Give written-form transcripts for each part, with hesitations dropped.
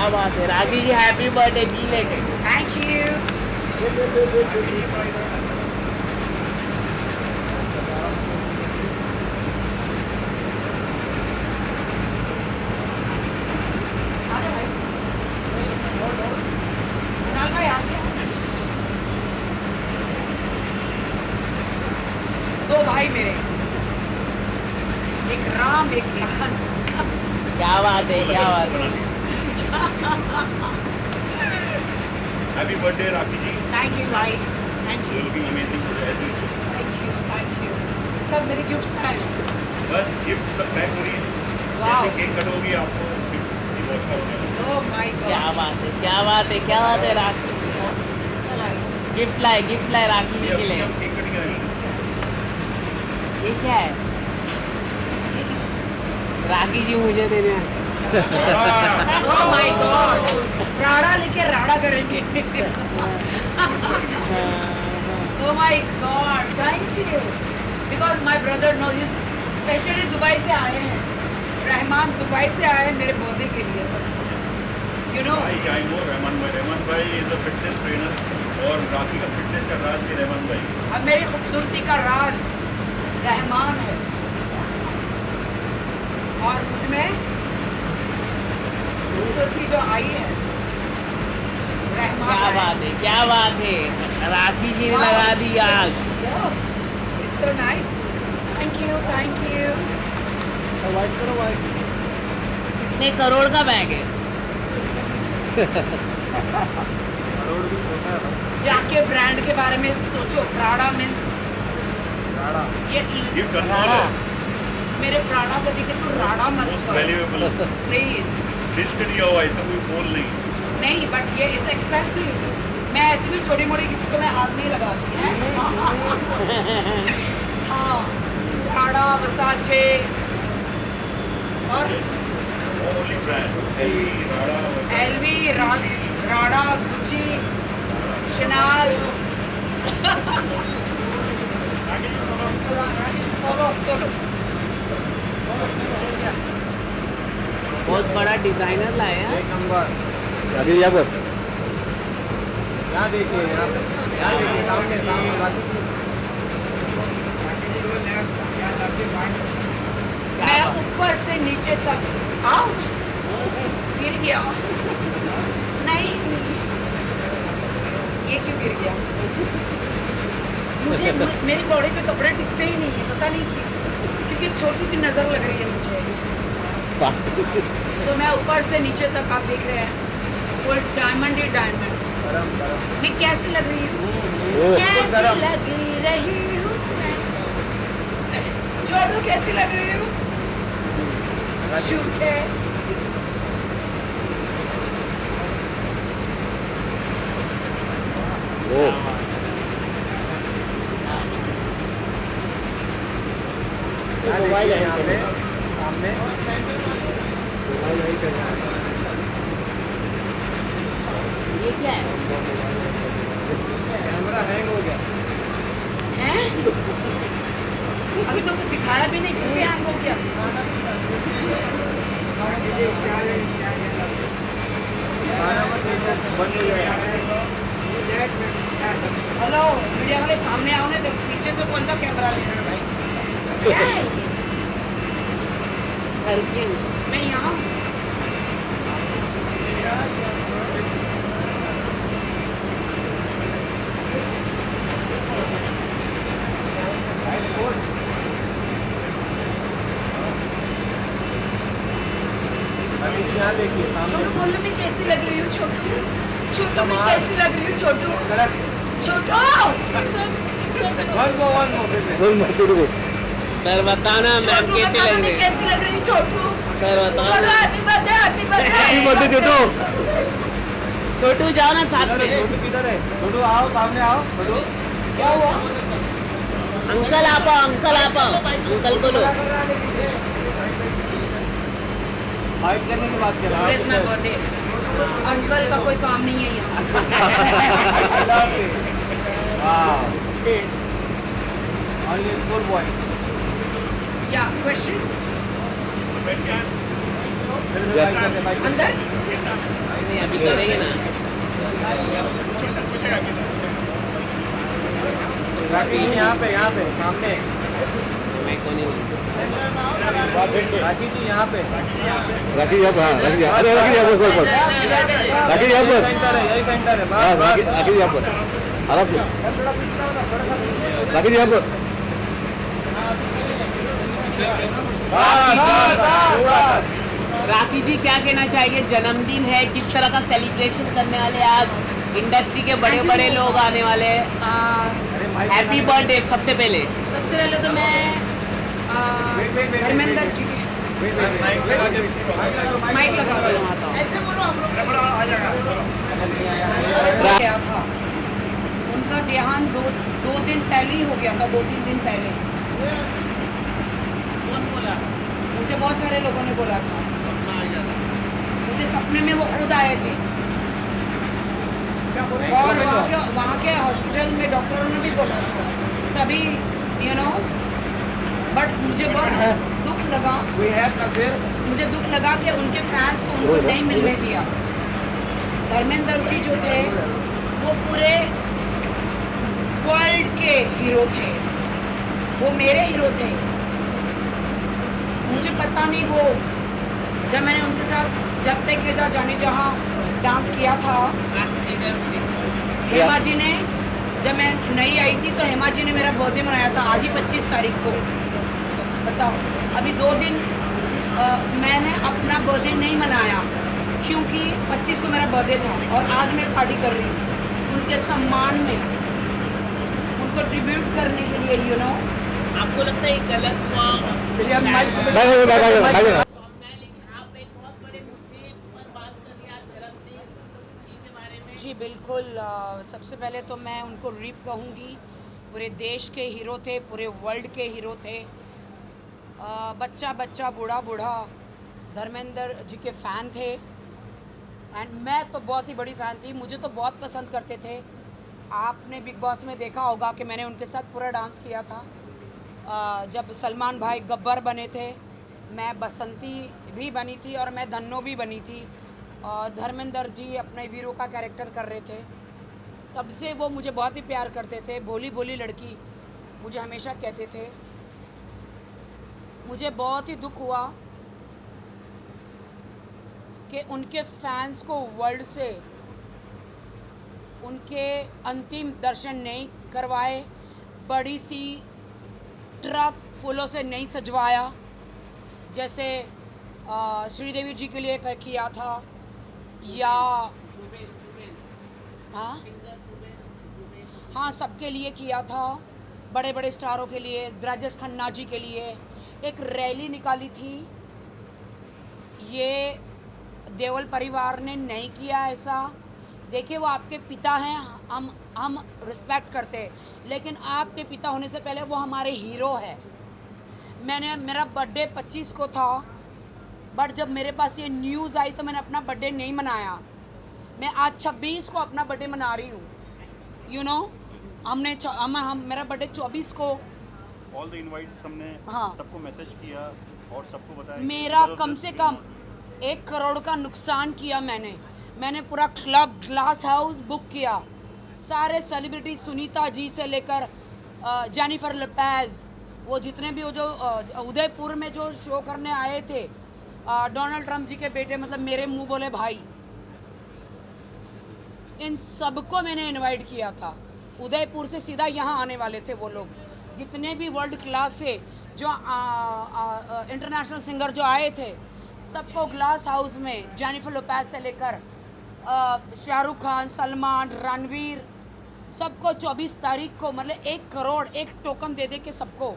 क्या बात है Rakhi ji, happy birthday belated. Thank you. दो भाई मेरे, एक राम एक लखन। क्या बात है, क्या बात है। Happy birthday Rakhi ji. Thank you भाई, thank you, looking amazing thank you. सब मेरे गिफ्ट्स का है। बस गिफ्ट सब पैक हो रही है। वाह। जैसे केक कट होगी आपको गिफ्ट डिवॉच का होगा। ओह माय क्या गॉड। बात है, क्या बात है, क्या बात है। राखी गिफ्ट लाए राखी जी के लिए। हम केक कटिंग करेंगे। ये क्या है? राखी जी मुझे दे दें। ओह माय गॉड, राड़ा लेके राड़ा करेंगे। Oh my god, thank you. Because my brother no, specially Dubai से आए हैं। रहमान दुबई से आए हैं मेरे बर्थडे के लिए, you know. I know Rahman भाई इज अ फिटनेस ट्रेनर और राखी का फिटनेस का राज भी रहमान भाई। अब मेरी खूबसूरती का राज रहमान है और मुझ में खूबसूरती जो आई है रहमान क्या है। बात है, क्या बात है। राखी जी ने लगा दी आग। It's so nice, thank you, thank you. कितने करोड़ का बैग है? जाके ब्रांड के बारे में सोचो, प्राड़ा मीन्स ये गिफ्ट करना है मेरे प्राड़ा को देखे तो राड़ा मत मोस्ट करो वैल्यूएबल। प्लीज। दिल से दिया हुआ इसका कोई बोल नहीं। नहीं, बट ये इट्स एक्सपेंसिव। मैं ऐसी भी छोटी मोटी गिफ्ट को मैं हाथ नहीं लगाती है। हाँ, प्राड़ा, वसाचे और only brand LV, राड़ा, Gucci, Chanel. बहुत बड़ा डिजाइनर लाए हैं। एक नंबर। अभी यहाँ पर यहाँ देखिए, यहाँ देखिए, सामने मैं ऊपर से नीचे तक, आउच, गिर गया। नहीं, ये क्यों गिर गया? मुझे मेरी बॉडी पे कपड़े टिकते ही नहीं है, पता नहीं क्यों, क्योंकि छोटू की नजर लग रही है मुझे। सो मैं ऊपर से नीचे तक, आप देख रहे हैं, फुल डायमंड ही डायमंड। मैं कैसी लग रही हूँ? कैसी लग रही हूँ मैं? छोटू कैसी लग रही हूँ? झूठे। मोबाइल है यहाँ पे सामने। मोबाइल वहीं पे है। ये क्या है? कैमरा हैंग हो गया। हैं? अभी तो कुछ दिखाया भी नहीं, फिर भी हैंग हो गया। हेलो, मीडिया वाले सामने आओ ना, तो पीछे से कौन सा कैमरा ले रहे हो भाई? क्या है? घर की मैं यहाँ हूँ। अभी यहाँ देखिए सामने। छोटू बोलो, मैं कैसी लग रही हूँ? छोटू, छोटू मैं कैसी लग रही हूँ? छोटू, छोटू। बोल मत छोटू। सर बताना मैम छोटू कैसी बताना लग मैं रही है? कैसी लग रही हूँ? छोटू, सर छोटू, बताना। Happy birthday, happy birthday. Happy birthday Chhotu. Chhotu जाओ ना साथ में। छोटू किधर है? छोटू आओ, सामने आओ। छोटू क्या हुआ? अंकल आप आओ, अंकल आप आओ, अंकल को लो। फाइट करने की बात कर रहा Today's my birthday. अंकल का कोई काम नहीं है यहाँ। Only 4 points. Yeah, question. अंदर नहीं अभी करेंगे ना। राखी जी यहाँ पे सामने। मैं को नहीं राखी जी यहाँ पे। राखी यहाँ पर, हाँ राखी यहाँ, अरे राखी यहाँ पर, राखी यहाँ पर, सेंटर है, यही सेंटर है। हाँ राखी यहाँ पर, आराम से राखी यहाँ पर। राखी जी क्या कहना चाहिए? जन्मदिन है, किस तरह का सेलिब्रेशन करने वाले आज? इंडस्ट्री के बड़े बड़े लोग आने वाले हैं। हैप्पी बर्थडे सबसे पहले तो मैं धर्मेंद्र जी के माइक लगा गया था। उनका देहांत दो दिन पहले ही हो गया था, 2-3 दिन पहले। मुझे बहुत सारे लोगों ने बोला था, मुझे सपने में वो खुद आए थे और वहाँ के हॉस्पिटल में डॉक्टरों ने भी बोला था तभी बट मुझे बहुत दुख लगा कि उनके फैंस को उनको नहीं मिलने दिया। धर्मेंद्र जी जो थे वो पूरे वर्ल्ड के हीरो थे, वो मेरे हीरो थे। मुझे पता नहीं वो जब मैंने उनके साथ जब तक के जा जाने जहाँ डांस किया था, हेमा जी ने जब मैं नई आई थी तो हेमा जी ने मेरा बर्थडे मनाया था आज ही 25 तारीख को। बताओ अभी 2 दिन मैंने अपना बर्थडे नहीं मनाया क्योंकि 25 को मेरा बर्थडे था और आज मैं पार्टी कर रही हूँ उनके सम्मान में, उनको ट्रिब्यूट करने के लिए। आपको लगता है गलत हुआ? जी बिल्कुल। सबसे पहले तो मैं उनको रीप कहूँगी, पूरे देश के हीरो थे, पूरे वर्ल्ड के हीरो थे। बच्चा बच्चा बूढ़ा बूढ़ा धर्मेंद्र जी के फ़ैन थे एंड मैं तो बहुत ही बड़ी फ़ैन थी, मुझे तो बहुत पसंद करते थे। आपने बिग बॉस में देखा होगा कि मैंने उनके साथ पूरा डांस किया था। जब सलमान भाई गब्बर बने थे, मैं बसंती भी बनी थी और मैं धन्नो भी बनी थी और धर्मेंद्र जी अपने वीरों का कैरेक्टर कर रहे थे। तब से वो मुझे बहुत ही प्यार करते थे, भोली भोली लड़की मुझे हमेशा कहते थे। मुझे बहुत ही दुख हुआ कि उनके फैंस को वर्ल्ड से उनके अंतिम दर्शन नहीं करवाए, बड़ी सी ट्रक फूलों से नहीं सजवाया जैसे श्रीदेवी जी के लिए किया था या हाँ सबके लिए किया था, बड़े बड़े स्टारों के लिए, राजेश खन्ना जी के लिए एक रैली निकाली थी। ये देओल परिवार ने नहीं किया ऐसा। देखिए वो आपके पिता हैं, हम रिस्पेक्ट करते हैं, लेकिन आपके पिता होने से पहले वो हमारे हीरो है। मेरा बर्थडे 25 को था बट जब मेरे पास ये न्यूज़ आई तो मैंने अपना बर्थडे नहीं मनाया। मैं आज 26 को अपना बर्थडे मना रही हूँ। मेरा बर्थडे 24 को। ऑल द इनवाइट्स हमने सबको मैसेज किया और सबको बताया। मेरा कम से कम 1 करोड़ का नुकसान किया मैंने पूरा क्लब ग्लास हाउस बुक किया। सारे सेलिब्रिटी सुनीता जी से लेकर जेनिफर लोपेज, वो जितने भी वो जो उदयपुर में जो शो करने आए थे, डोनाल्ड ट्रंप जी के बेटे, मतलब मेरे मुंह बोले भाई, इन सबको मैंने इनवाइट किया था। उदयपुर से सीधा यहाँ आने वाले थे वो लोग, जितने भी वर्ल्ड क्लास से जो इंटरनेशनल सिंगर जो आए थे, सबको ग्लास हाउस में जेनिफर लोपेज से लेकर शाहरुख खान, सलमान, रणवीर, सबको 24 तारीख को, मतलब 1 करोड़ एक टोकन दे के सबको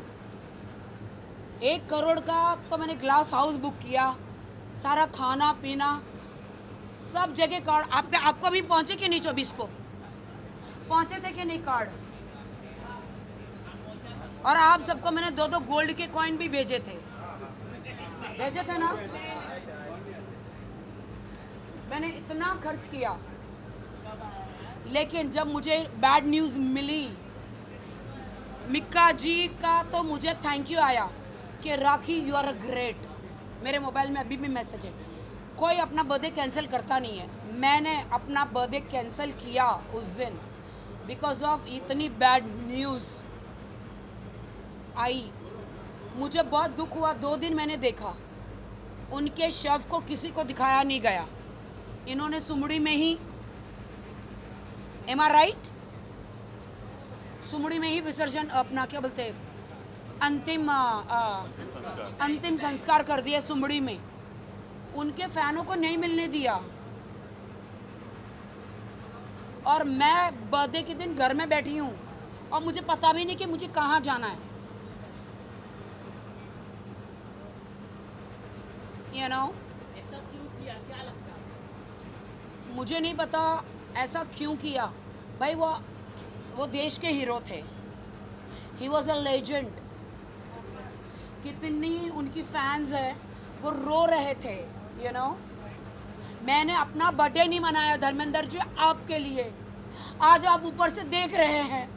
1 करोड़ का तो मैंने ग्लास हाउस बुक किया। सारा खाना पीना सब जगह कार्ड आपको भी पहुंचे कि नहीं? 24 को पहुंचे थे कि नहीं कार्ड? और आप सबको मैंने 2-2 गोल्ड के कॉइन भी भेजे थे ना। मैंने इतना खर्च किया, लेकिन जब मुझे बैड न्यूज़ मिली मिक्का जी का, तो मुझे थैंक यू आया कि राखी यू आर अ ग्रेट। मेरे मोबाइल में अभी भी मैसेज है, कोई अपना बर्थडे कैंसिल करता नहीं है। मैंने अपना बर्थडे कैंसिल किया उस दिन बिकॉज ऑफ इतनी बैड न्यूज़ आई। मुझे बहुत दुख हुआ। 2 दिन मैंने देखा, उनके शव को किसी को दिखाया नहीं गया। इन्होंने सुमड़ी में ही, एम आर राइट, सुमड़ी में ही विसर्जन, अपना क्या बोलते हैं, अंतिम संस्कार कर दिया सुमड़ी में। उनके फैनों को नहीं मिलने दिया। और मैं बर्थडे के दिन घर में बैठी हूँ और मुझे पता भी नहीं कि मुझे कहाँ जाना है। You know? ऐसा क्यों किया, क्या लगता है? मुझे नहीं पता ऐसा क्यों किया। भाई वो देश के हीरो थे। He was a legend. कितनी उनकी फैंस है, वो रो रहे थे। यू नो, मैंने अपना बर्थडे नहीं मनाया धर्मेंद्र जी आपके लिए। आज आप ऊपर से देख रहे हैं,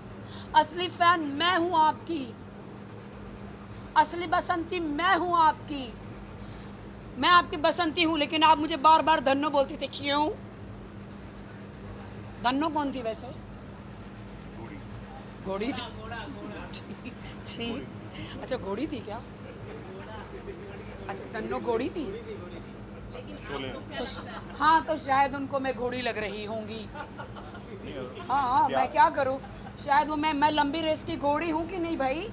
असली फैन मैं हूँ आपकी, असली बसंती मैं हूँ आपकी। मैं आपकी बसंती हूँ, लेकिन आप मुझे बार बार धन्नो बोलती थी। क्यों? धन्नो कौन थी वैसे? घोड़ी थी। छी, अच्छा घोड़ी थी क्या? अच्छा धन्नो घोड़ी थी। तो हाँ, तो शायद उनको मैं घोड़ी लग रही होंगी। हाँ, मैं क्या करूँ, शायद वो मैं लंबी रेस की घोड़ी हूँ कि नहीं भाई,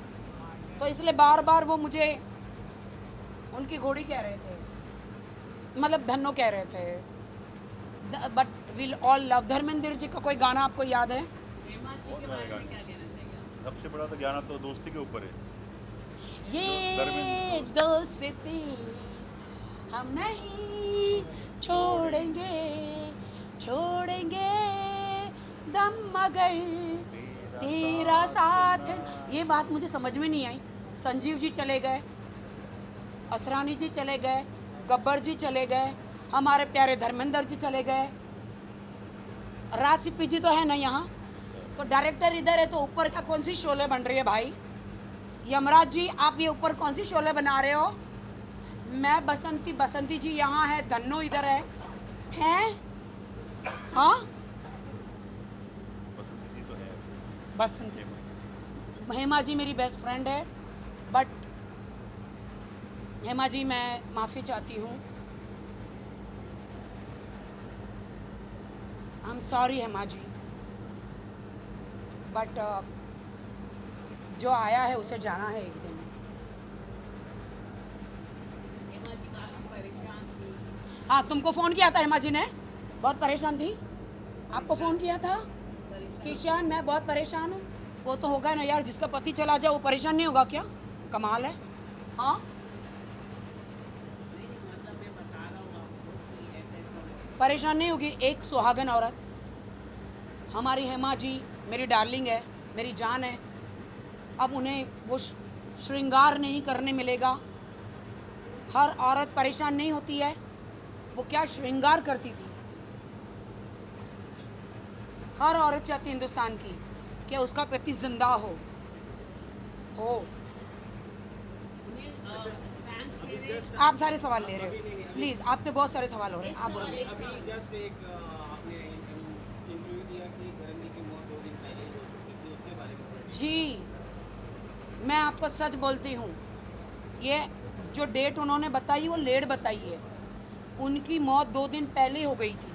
तो इसलिए बार बार वो मुझे उनकी घोड़ी कह रहे थे, मतलब धन्नो कह रहे थे। But will all love Dharmendra ji का कोई गाना आपको याद है? सबसे बड़ा तो गाना तो दोस्ती के ऊपर है। ये दोस्ती हम नहीं छोड़ेंगे दम मगर तेरा साथ। ये बात मुझे समझ में नहीं आई। संजीव जी चले गए, असरानी जी चले गए, गब्बर जी चले गए, हमारे प्यारे धर्मेंद्र जी चले गए, राज सिप्पी जी तो है ना यहाँ, तो डायरेक्टर इधर है, तो ऊपर का कौन सी शोले बन रही है भाई? यमराज जी आप ये ऊपर कौन सी शोले बना रहे हो? मैं बसंती जी यहाँ है, धन्नो इधर है, हैं? हाँ बसंती जी तो है। बसंती, हेमा जी मेरी बेस्ट फ्रेंड है, बट हेमा जी मैं माफ़ी चाहती हूँ। I am sorry Hema ji, but जो आया है उसे जाना है एक दिन। हेमा जी काफी परेशान थी। हाँ, तुमको फ़ोन किया था हेमा जी ने, बहुत परेशान थी। आपको फ़ोन किया था किशन, मैं बहुत परेशान हूँ। वो तो होगा ना यार, जिसका पति चला जाए वो परेशान नहीं होगा क्या? कमाल है। हाँ, मतलब मैं बता रहा हूँ आपको कि ऐसे परेशान नहीं होगी। एक सुहागन औरत, हमारी हेमा जी मेरी डार्लिंग है, मेरी जान है। अब उन्हें वो श्रृंगार नहीं करने मिलेगा। हर औरत परेशान नहीं होती है। वो क्या श्रृंगार करती थी। हर औरत चाहती हिंदुस्तान की कि उसका पति जिंदा हो। फैंस के लिए आप सारे सवाल ले रहे हो, प्लीज़, आपके बहुत सारे सवाल हो रहे हैं, आप बोलिए। अभी जस्ट एक आपने इंटरव्यू दिया कि धर्म की मौत 2 दिन पहले हो चुकी थी, उसके बारे में जी, मैं आपको सच बोलती हूँ, ये जो डेट उन्होंने बताई वो लेट बताई है। उनकी मौत 2 दिन पहले हो गई थी।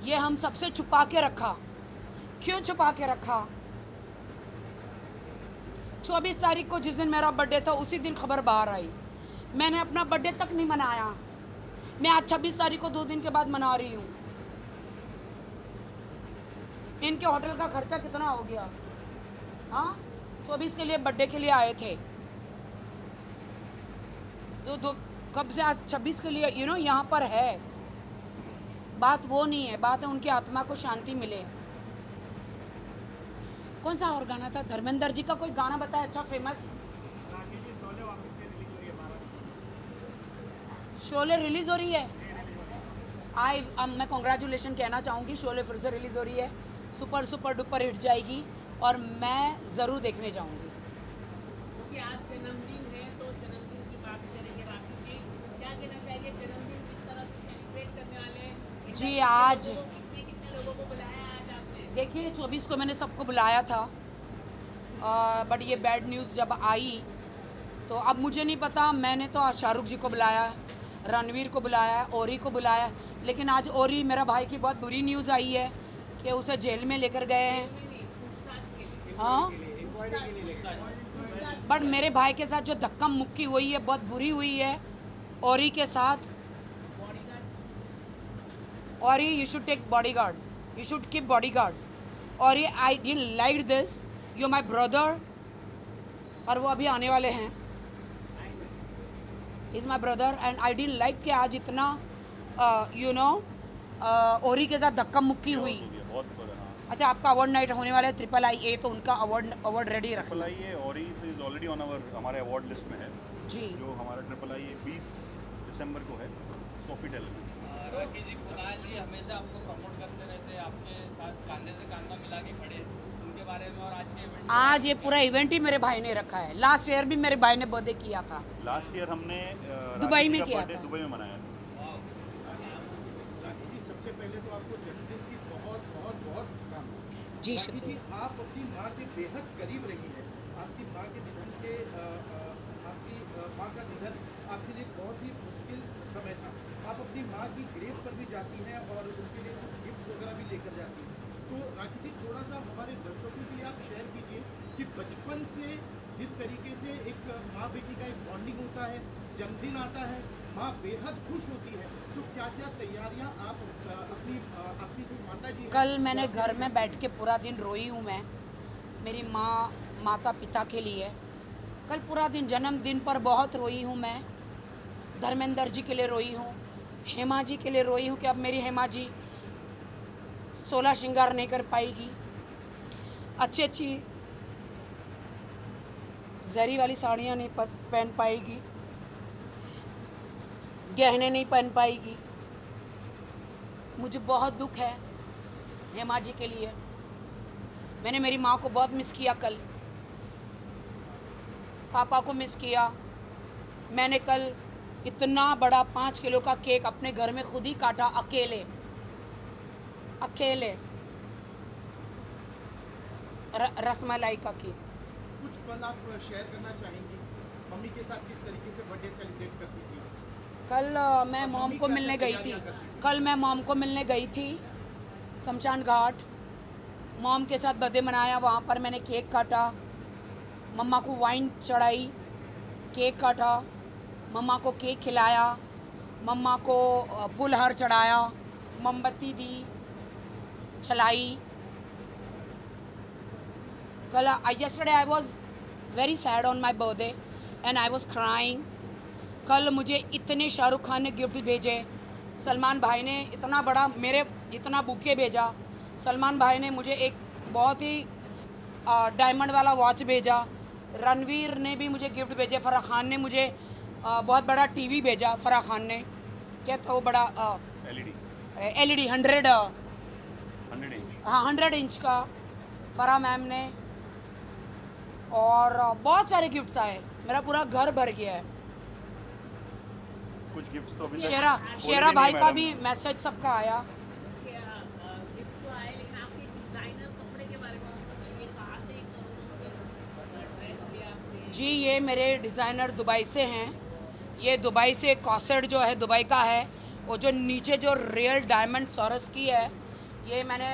ये हम सबसे छुपा के रखा। क्यों छुपा के रखा? 24 तारीख को जिस दिन मेरा बर्थडे था उसी दिन खबर बाहर आई। मैंने अपना बर्थडे तक नहीं मनाया। मैं आज 26 तारीख को 2 दिन के बाद मना रही हूँ। इनके होटल का खर्चा कितना हो गया? हाँ, 24 के लिए बर्थडे के लिए आए थे, तो कब से आज 26 के लिए यहाँ पर है। बात वो नहीं है, बात है उनकी आत्मा को शांति मिले। कौन सा और गाना था? धर्मेंद्र जी का कोई गाना बताया अच्छा फेमस? शोले रिलीज हो रही है। मैं कॉन्ग्रेचुलेशन कहना चाहूँगी, शोले फिर से रिलीज हो रही है। सुपर डुपर हिट जाएगी और मैं ज़रूर देखने जाऊँगी। क्योंकि आज जन्मदिन है, तो जन्मदिन की बात करेंगे राखी जी, क्या कहना चाहिए जन्मदिन किस तरह से सेलिब्रेट करने वाले हैं? जी, आज कितने लोगों को बुलाया है आज आपने? देखिए 24 को मैंने सबको बुलाया था, बट ये बैड न्यूज़ जब आई तो अब मुझे नहीं पता। मैंने तो आज शाहरुख जी को बुलाया, रणवीर को बुलाया, ओरी को बुलाया, लेकिन आज ओरी मेरा भाई की बहुत बुरी न्यूज़ आई है कि उसे जेल में लेकर गए हैं। हाँ, बट मेरे भाई के साथ जो धक्का मुक्की हुई है बहुत बुरी हुई है ओरी के साथ। Orry, you should take bodyguards, you should keep bodyguards. Orry, I didn't like this, you my brother, और वो अभी आने वाले हैं। Is my brother and I didn't like कि आज इतना यू नो ओरी के साथ धक्का मुक्की हुई। बहुत बुरा, हाँ। अच्छा, आपका अवार्ड नाइट होने वाला है IIIA, तो उनका अवार्ड रेडी रखना। ट्रिपल आई और इज ऑलरेडी ऑन हमारे अवार्ड लिस्ट में है। जी, जो हमारा ट्रिपल आई 20 दिसंबर को है, सोफीटेल में। राखी जी, कुणाल जी हमेशा आपको प्रमोट करते रहते हैं, आपके साथ कांधे से कांधा मिला के खड़े, उनके बारे में और आज के इवेंट। आज ये पूरा इवेंट ही मेरे भाई ने रखा है। लास्ट ईयर भी मेरे भाई ने बर्थडे किया था, लास्ट ईयर हमने दुबई में किया था। दुबई में मनाया था। राखी जी, सबसे पहले तो आपको जन्मदिन की बहुत बहुत बहुत शुभकामनाएं। जी, राखी शुक्रिया। जी, आप अपनी माँ के बेहद करीब रही है। आपकी माँ के निधन के आपकी माँ का निधन आपके लिए बहुत ही मुश्किल समय था। आप अपनी माँ की ग्रेव पर भी जाती हैं और उनके लिए कुछ गिफ्ट वगैरह भी लेकर जाती हैं। तो राखी जी, थोड़ा सा हमारे दर्शकों के लिए आप शेयर कीजिए कि बचपन से जिस तरीके से एक माँ बेटी का एक बॉन्डिंग होता है, जन्मदिन आता है, माँ बेहद खुश होती है, तो क्या क्या तैयारियाँ आप आपकी जो माता जी हैं, कल मैंने घर में बैठ के पूरा दिन रोई हूँ मैं मेरी माता पिता के लिए। कल पूरा दिन जन्मदिन पर बहुत रोई हूँ मैं। धर्मेंद्र जी के लिए रोई हूँ, हेमा जी के लिए रोई हूँ कि अब मेरी हेमा जी 16 श्रृंगार नहीं कर पाएगी, अच्छी जरी वाली साड़ियाँ नहीं पहन पाएगी, गहने नहीं पहन पाएगी। मुझे बहुत दुख है हेमा जी के लिए। मैंने मेरी माँ को बहुत मिस किया, कल पापा को मिस किया। मैंने कल इतना बड़ा 5 किलो का केक अपने घर में खुद ही काटा, अकेले रसमलाई का केक। कुछ पल आप शेयर करना चाहेंगी? मम्मी के साथ किस तरीके से बर्थडे सेलिब्रेट करती थी? कल मैं मॉम को मिलने गई थी। कल मैं मॉम को मिलने गई थी शमशान घाट। मॉम के साथ बर्थडे मनाया, वहाँ पर मैंने केक काटा, मम्मा को वाइन चढ़ाई, केक काटा, मम्मा को केक खिलाया, मम्मा को फूल हार चढ़ाया, मोमबत्ती दी, चलाई। कल yesterday I was very sad on my birthday and I was crying. कल मुझे इतने शाहरुख खान ने गिफ्ट भेजे, सलमान भाई ने इतना बड़ा मेरे इतना बुके भेजा, सलमान भाई ने मुझे एक बहुत ही डायमंड वाला वॉच भेजा, रणवीर ने भी मुझे गिफ्ट भेजे, फराह खान ने मुझे बहुत बड़ा टीवी भेजा। फराह खान ने क्या था वो बड़ा LED 100 इंच, हाँ 100 इंच का फराह मैम ने, और बहुत सारे गिफ्ट्स आए। मेरा पूरा घर भर गया है। कुछ गिफ्ट्स तो अभी शेरा भाई का भी मैसेज सबका आया। गिफ्ट तो आए, लेकिन आपके डिजाइनर कपड़े के बारे में बताइए, कहाँ से ड्रेस लिया आपने? जी, ये मेरे डिज़ाइनर दुबई से हैं। ये दुबई से कॉसेट जो है दुबई का है, वो जो नीचे जो रियल डायमंड सॉरस की है, ये मैंने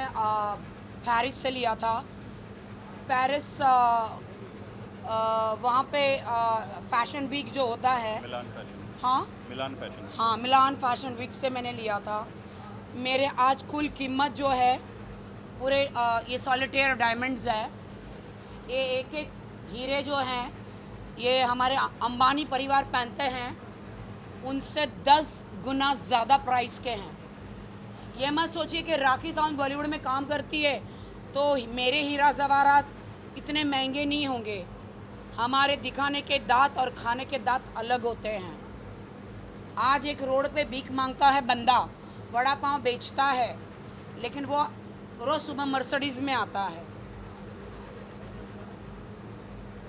पेरिस से लिया था। पेरिस वहाँ पे फैशन वीक जो होता है, मिलान फैशन वीक से मैंने लिया था। मेरे आज कुल कीमत जो है पूरे ये सॉलिटेयर डायमंड्स है, ये एक एक हीरे जो हैं ये हमारे अंबानी परिवार पहनते हैं, उनसे 10 गुना ज़्यादा प्राइस के हैं। ये मत सोचिए कि राखी सावंत बॉलीवुड में काम करती है तो मेरे हीरा जवाहरात इतने महंगे नहीं होंगे। हमारे दिखाने के दांत और खाने के दांत अलग होते हैं। आज एक रोड पे भीख मांगता है बंदा, वड़ा पाव बेचता है, लेकिन वो रोज़ सुबह मर्सिडीज़ में आता है।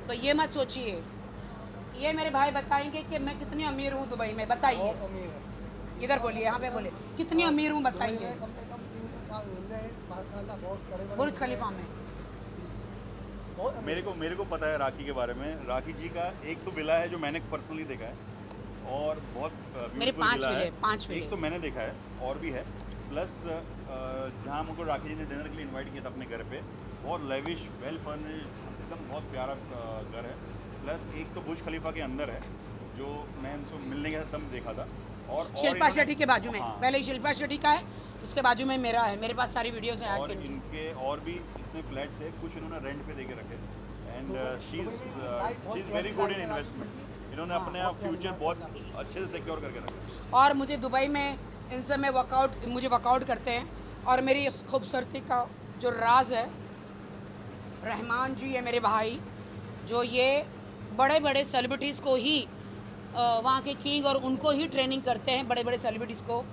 तो ये मत सोचिए ये मेरे भाई बताएंगे कि मैं कितनी अमीर हूँ दुबई में, बताइए। अमीर है। इधर बोलिए, यहाँ पे बोले कितनी अमीर हूँ बताइए। कम से कम 3 से 4 विले हैं, माशाल्लाह बहुत बड़े-बड़े बुर्ज खलीफा में। बहुत अमीर। मेरे को पता है राखी के बारे में। राखी जी का एक तो विला है जो मैंने पर्सनली देखा है और बहुत मेरे beautiful 5 विला है। विले, 5 विले। एक तो मैंने देखा है और भी है, प्लस जहाँ हमको राखी जी ने डिनर के लिए इनवाइट किया था अपने घर पे, बहुत लेविश वेल फर्निश्ड एकदम बहुत प्यारा घर है। प्लस एक तो बुर्ज खलीफा के अंदर है जो मैं इनको मिलने गया था तब देखा था। और शिल्पा इन्होंने- शेट्टी के बाजू में, हाँ, पहले शिल्पा शेट्टी का है, उसके बाजू में मेरा है। मेरे पास सारी वीडियोस हैं आज और के लिए। इनके और भी इतने फ्लैट्स है, कुछ इन्होंने रेंट पे दे के रखे and she is very good in investment. इन्होंने अपने फ्यूचर बहुत अच्छे से सिक्योर करके रखा। और मुझे दुबई में इनसे मैं मुझे वर्कआउट करते हैं और मेरी इस खूबसूरती का जो राज है, रहमान जी है मेरे भाई, जो ये बड़े बड़े सेलिब्रिटीज़ को ही वहाँ के किंग और उनको ही ट्रेनिंग करते हैं, बड़े बड़े सेलिब्रिटीज़ को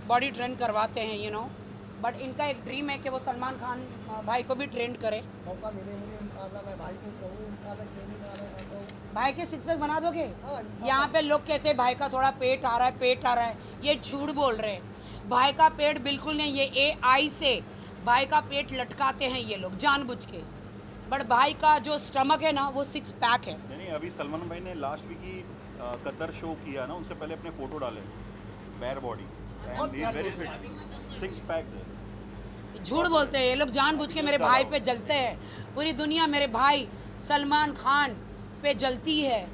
बॉडी ट्रेन करवाते हैं, यू नो। बट इनका एक ड्रीम है कि वो सलमान खान भाई को भी ट्रेन करे। मौका मिले मुझे इंशाल्लाह, मैं भाई को कहूँ इंशाल्लाह ट्रेनिंग कराना चाहता हूँ। भाई के 6 पैक बना दोगे? हाँ, यहाँ पे लोग कहते हैं भाई का थोड़ा पेट आ रहा है, पेट आ रहा है, ये झूठ बोल रहे हैं। भाई का पेट बिल्कुल नहीं, ये AI से भाई का पेट लटकाते हैं ये लोग जानबूझ के। बट भाई का जो स्टमक है ना वो 6 पैक है। नहीं, अभी सलमान भाई ने लास्ट वीक ही कतर शो किया ना, उससे पहले अपने फोटो डाले bare body and he is very fit, 6 packs है। झूठ बोलते हैं ये लोग जानबूझ के, मेरे भाई पे जलते हैं। पूरी दुनिया मेरे भाई सलमान खान पे जलती है।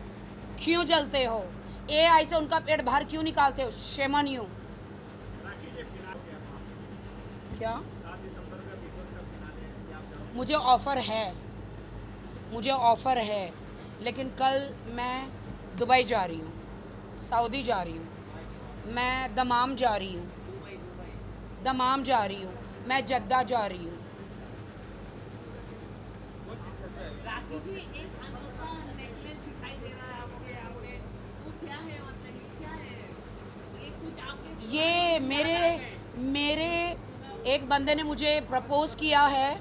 क्यों जलते हो? AI से उनका पेट बाहर क्यों निकालते हो? Shame on you. क्या? मुझे ऑफ़र है, लेकिन कल मैं दुबई जा रही हूँ, सऊदी जा रही हूँ, मैं दमाम जा रही हूँ, मैं जद्दा जा रही हूँ। राखी जी, एक अनोखा नेकलेस दिखाई दे रहा है आपके वो क्या है, मतलब ये क्या है? ये कुछ आपके ये मेरे एक बंदे ने मुझे प्रपोज़ किया है,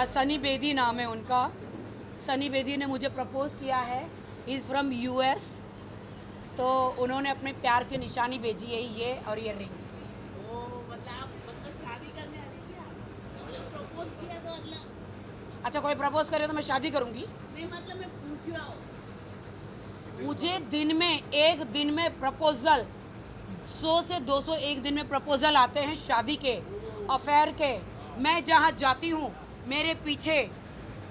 सनी बेदी नाम है उनका। सनी बेदी ने मुझे प्रपोज़ किया है, ही इज़ फ्रॉम US। तो उन्होंने अपने प्यार की निशानी भेजी है, ये और ये रिंग। मतलब शादी करने आ रही है आप? मतलब प्रपोज किया तो मतलब अच्छा, कोई प्रपोज़ करे तो मैं शादी करूँगी? नहीं, मतलब मैं पूछ रहा हूँ। मुझे एक दिन में प्रपोज़ल 100 से 200 एक दिन में प्रपोज़ल आते हैं शादी के, अफेयर के। मैं जहाँ जाती हूँ मेरे पीछे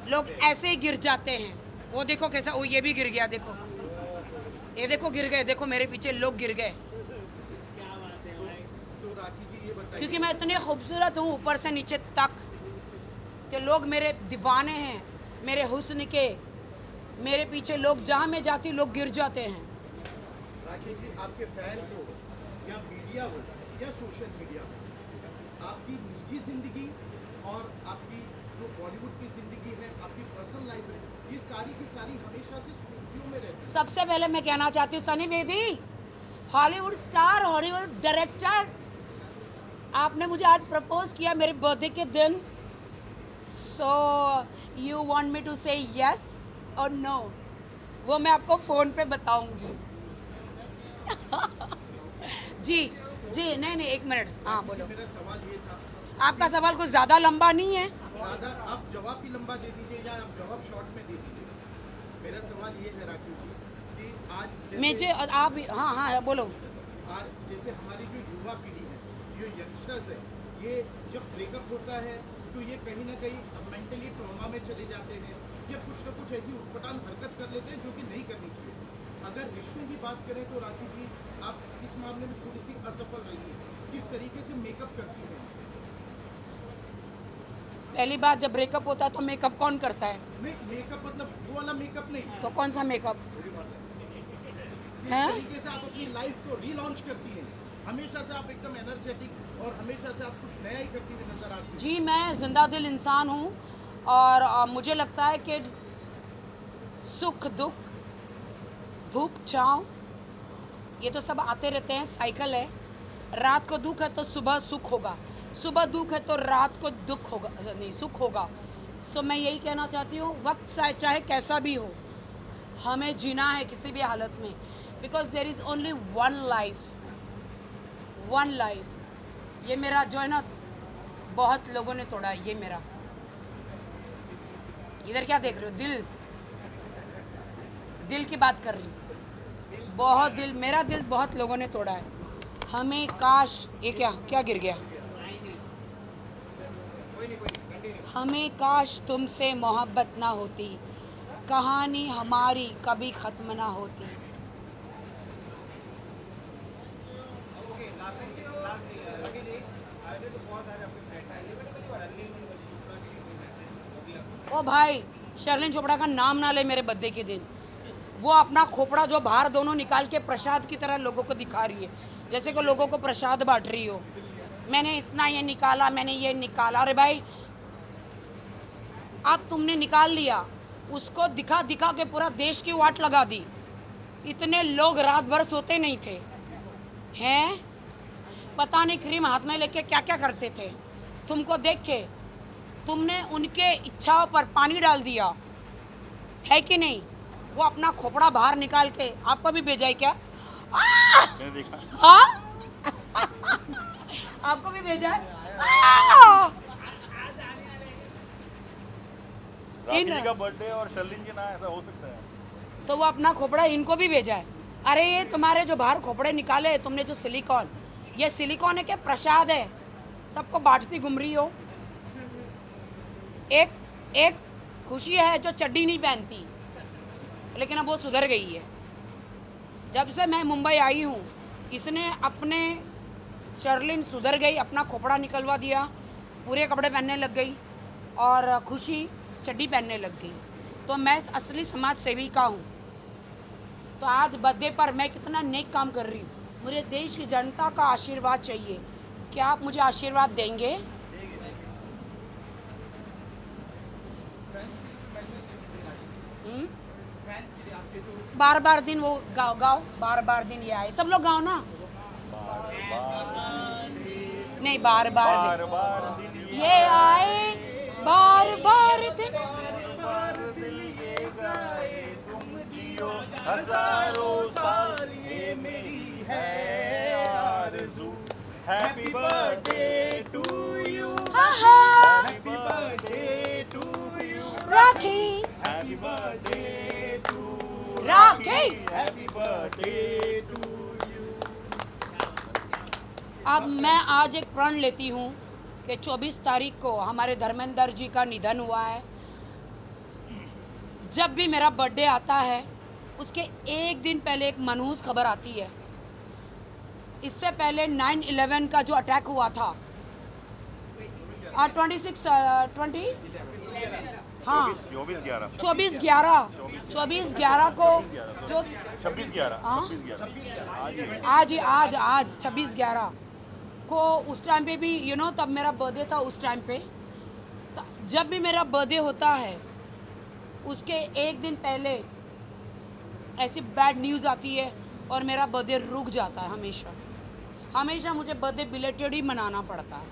लोग ऐसे ही गिर जाते हैं। वो देखो कैसा, वो ये भी गिर गया, देखो ये देखो गिर गए, देखो मेरे पीछे लोग गिर गए। तो राखी जी ये बताइए, क्योंकि मैं इतनी खूबसूरत हूँ ऊपर से नीचे तक कि लोग मेरे दीवाने हैं, मेरे हुस्न के। मेरे पीछे लोग, जहाँ मैं जाती लोग गिर जाते हैं। राखी जी आपके फैंस हो या मीडिया हो या सोशल मीडिया हो, आपकी निजी जिंदगी और आपकी जो बॉलीवुड की जिंदगी है, आपकी पर्सनल लाइफ है, ये सारी की सारी हमेशा से सुर्खियों में रहती है। सबसे पहले मैं कहना चाहती हूँ Sunny Bedi, Hollywood star, Hollywood director, आपने मुझे आज प्रपोज किया मेरे बर्थडे के दिन। So you want me to say yes और नो? वो मैं आपको फ़ोन पे बताऊंगी। जी नहीं, एक मिनट, हाँ बोलो। मेरा सवाल ये था, आपका सवाल कुछ ज़्यादा लंबा नहीं है। ज़्यादा आप जवाब भी लंबा दे दीजिए या आप जवाब शॉर्ट में दे दीजिए। मेरा सवाल ये है राखी जी कि आज मुझे आप, हाँ बोलो। आज जैसे हमारी जो युवा पीढ़ी है, जो यंगस्टर्स है, ये जब ब्रेकअप होता है तो ये कहीं ना कहीं मेंटली ट्रॉमा में चले जाते हैं, या कुछ ना कुछ ऐसी उटपटांग हरकत कर लेते हैं जो कि नहीं करनी चाहिए। अगर रिश्ते की बात करें तो राखी जी आप इस मामले में थोड़ी सी असफल रही है, किस तरीके से मेकअप करती हैं? पहली बात, जब ब्रेकअप होता है तो मेकअप कौन करता है? नहीं, मेकअप मतलब वो वाला मेकअप नहीं, तो कौन सा मेकअप किस है? तरीके से आप अपनी लाइफ को रीलॉन्च करती हैं? हमेशा से आप एकदम एनर्जेटिक और हमेशा से आप कुछ नया ही करती हुई नजर आती हैं। जी, मैं जिंदा दिल इंसान हूँ और मुझे लगता है कि सुख दुख, धूप छाँव, ये तो सब आते रहते हैं, साइकिल है। रात को दुख है तो सुबह सुख होगा, सुबह दुख है तो रात को दुख होगा, नहीं सुख होगा। सो मैं यही कहना चाहती हूँ, वक्त चाहे कैसा भी हो, हमें जीना है किसी भी हालत में, because there is only one life. ये मेरा जो है ना बहुत लोगों ने तोड़ा है. ये मेरा इधर क्या देख रहे हो? दिल की बात कर रही हूँ. बहुत दिल, मेरा दिल बहुत लोगों ने तोड़ा है. हमें काश, ये क्या गिर गया? हमें काश तुमसे मोहब्बत ना होती, कहानी हमारी कभी ख़त्म ना होती. ओ भाई, शर्लिन चोपड़ा का नाम ना ले मेरे बर्थडे के दिन. वो अपना खोपड़ा जो बाहर दोनों निकाल के प्रसाद की तरह लोगों को दिखा रही है, जैसे कि लोगों को प्रसाद बांट रही हो. मैंने इतना ये निकाला, मैंने ये निकाला. अरे भाई, अब तुमने निकाल लिया, उसको दिखा दिखा के पूरा देश की वाट लगा दी. इतने लोग रात भर सोते नहीं थे हैं. पता नहीं क्रीम हाथ में लेके क्या क्या करते थे. तुमको देख के तुमने उनके इच्छाओं पर पानी डाल दिया है कि नहीं. वो अपना खोपड़ा बाहर निकाल के आपको भी भेजा है क्या? मैंने देखा. हाँ आपको भी भेजा है. राखी जी का बर्थडे और शर्लिन जी ना, ऐसा हो सकता है? तो वो अपना खोपड़ा इनको भी भेजा है. अरे ये तुम्हारे जो बाहर खोपड़े निकाले तुमने, जो सिलिकॉन, ये सिलिकॉन है क्या? प्रसाद है, सबको बांटती घूम रही हो. एक खुशी है जो चड्डी नहीं पहनती, लेकिन अब वो सुधर गई है. जब से मैं मुंबई आई हूँ, इसने अपने, शर्लिन सुधर गई, अपना खोपड़ा निकलवा दिया, पूरे कपड़े पहनने लग गई और खुशी चड्डी पहनने लग गई. तो मैं असली समाज सेविका हूँ. तो आज बर्थडे पर मैं कितना नेक काम कर रही हूँ. मुझे देश की जनता का आशीर्वाद चाहिए. क्या आप मुझे आशीर्वाद देंगे? बार बार दिन वो गाओ, बार बार दिन ये आए. सब लोग गाओ ना. नहीं, बार बार दिन ये आए, बार बार दिन ये गाए, तुम जियो हजारों साल, ये मेरी है आरज़ू. Happy birthday to you, happy birthday to you Rakhi, happy birthday to Rakhi, happy birthday to you. अब मैं आज एक प्रण लेती हूँ कि 24 तारीख को हमारे धर्मेंद्र जी का निधन हुआ है. जब भी मेरा बर्थडे आता है, उसके एक दिन पहले एक मनहूस खबर आती है. इससे पहले 9/11 का जो अटैक हुआ था, 24/11 को जो 26/11 को, उस टाइम पे भी तब मेरा बर्थडे था. उस टाइम पे जब भी मेरा बर्थडे होता है, उसके एक दिन पहले ऐसी बैड न्यूज़ आती है और मेरा बर्थडे रुक जाता है. हमेशा मुझे बर्थडे बिलेटेड ही मनाना पड़ता है.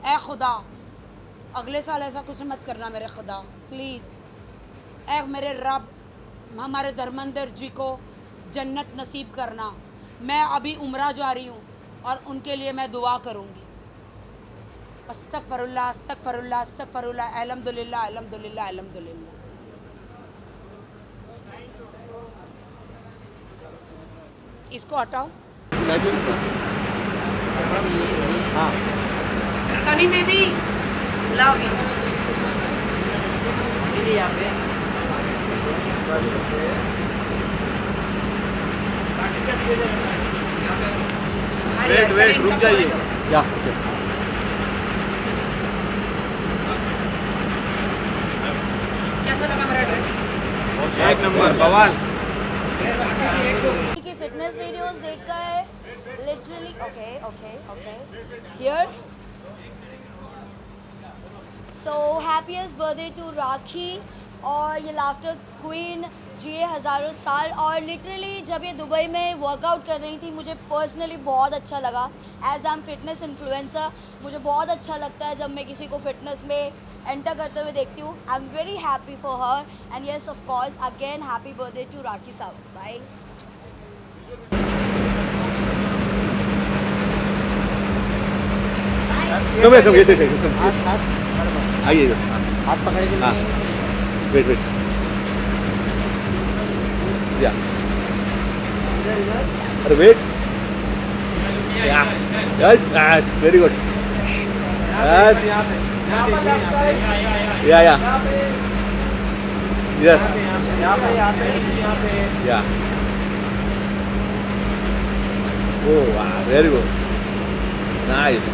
ऐ खुदा, अगले साल ऐसा कुछ मत करना मेरे खुदा, प्लीज़. ऐ मेरे रब, हमारे धर्मेंद्र जी को जन्नत नसीब करना. मैं अभी उम्रा जा रही हूँ और उनके लिए मैं दुआ करूँगी. अस्तगफिरुल्लाह, अस्तगफिरुल्लाह, अस्तगफिरुल्लाह, अल्हम्दुलिल्लाह, अल्हम्दुलिल्लाह, अल्हम्दुलिल्लाह. इसको हटाओ. Sunny Bedi, love you. Wait रुक जाइए. या कैसा लगा मेरा ड्रेस? एक नंबर, बवाल. की फिटनेस वीडियोस देखकर literally okay here. So happiest birthday to Rakhi और ये लाफ्टर क्वीन जिए हज़ारों साल। और लिटरली जब ये दुबई में वर्कआउट कर रही थी मुझे पर्सनली बहुत अच्छा लगा। As I am fitness influencer मुझे बहुत अच्छा लगता है जब मैं किसी को फिटनेस में एंटर करते हुए देखती हूँ। I am very happy for her and yes of course again happy birthday to Rakhi Sawant. Bye. आइए हाथ पकड़े। हाँ वेट वेट या अरे वेट या yes very good yeah yeah yeah oh very good nice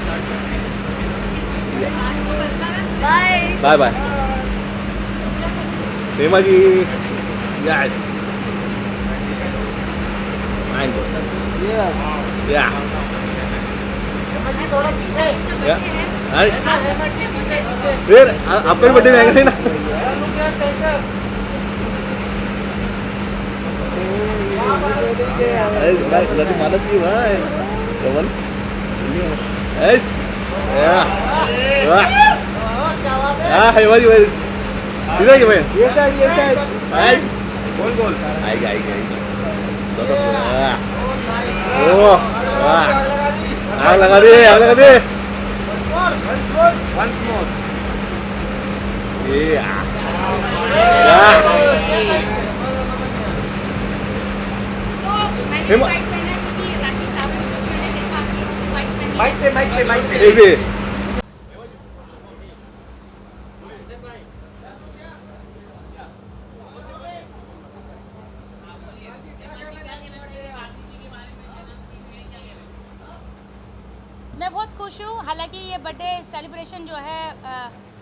bye bye bye Hema ji yes fine yes yeah थोड़ा पीछे nice फिर आपका भी बर्थडे में आएगा ना लड़की मानत जी भाई कमल यस या वाह हाँ हेमा जी भाई इधर क्या भाई ये साइड नाइस गोल आएगा ओ वाह आग लगा दे once more yeah मैंने वाइट पहना क्योंकि राखी सावंत को मैंने देखा कि वाइट पहनी। माइक पे मैं बहुत खुश हूँ। हालांकि ये बर्थडे सेलिब्रेशन जो है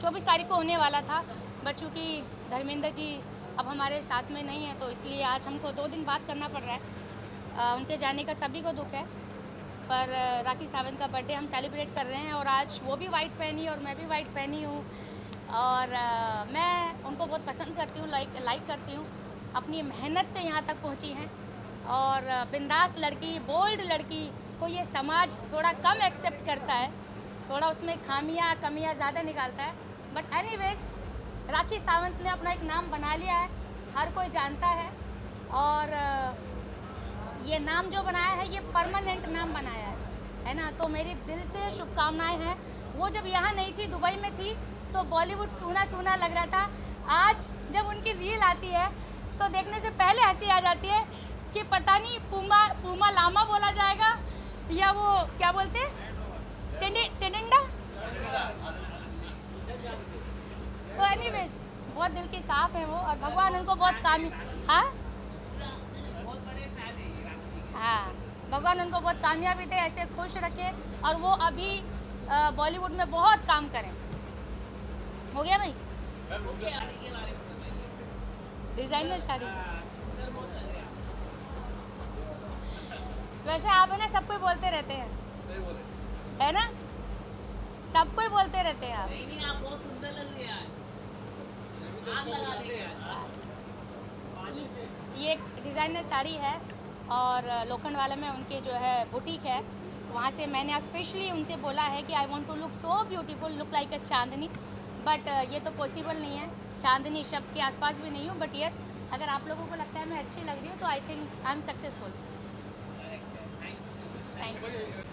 24 तारीख को होने वाला था, बट चूँकि धर्मेंद्र जी अब हमारे साथ में नहीं है तो इसलिए आज हमको 2 दिन बाद करना पड़ रहा है। उनके जाने का सभी को दुख है, पर राखी सावंत का बर्थडे हम सेलिब्रेट कर रहे हैं और आज वो भी वाइट पहनी और मैं भी वाइट पहनी हूँ। और मैं उनको बहुत पसंद करती हूँ, लाइक करती हूँ। अपनी मेहनत से यहाँ तक पहुँची हैं और बिंदास लड़की, बोल्ड लड़की को ये समाज थोड़ा कम एक्सेप्ट करता है, थोड़ा उसमें कमियाँ ज़्यादा निकालता है। बट एनीवेज राखी सावंत ने अपना एक नाम बना लिया है, हर कोई जानता है। और ये नाम जो बनाया है ये परमानेंट नाम बनाया है ना। तो मेरी दिल से शुभकामनाएं हैं। वो जब यहाँ नहीं थी, दुबई में थी, तो बॉलीवुड सूना लग रहा था। आज जब उनकी रील आती है तो देखने से पहले हंसी आ जाती है कि पता नहीं पूमा लामा बोला जाएगा या वो क्या बोलते हैं टेनिंडा। तो एनीवेज बहुत दिल की साफ है वो और भगवान उनको बहुत भगवान उनको बहुत कामयाबी दे, ऐसे खुश रखे और वो अभी बॉलीवुड में बहुत काम करें। हो गया भाई डिजाइनर साड़ी। वैसे आप है ना सब कोई बोलते रहते हैं, है ना, सब कोई बोलते रहते हैं आप। नहीं आप बहुत सुंदर लग रही हैं आग लगा देंगे आज। ये एक डिज़ाइनर साड़ी है और लोखंडवाला में उनके जो है बुटीक है, वहाँ से मैंने स्पेशली उनसे बोला है कि I want to look so beautiful, look like a Chandni. But ये तो पॉसिबल नहीं है, चांदनी शब्द के आसपास भी नहीं हूँ। बट यस, अगर आप लोगों को लगता है मैं अच्छी लग रही हूँ तो I think I am successful. Thank you.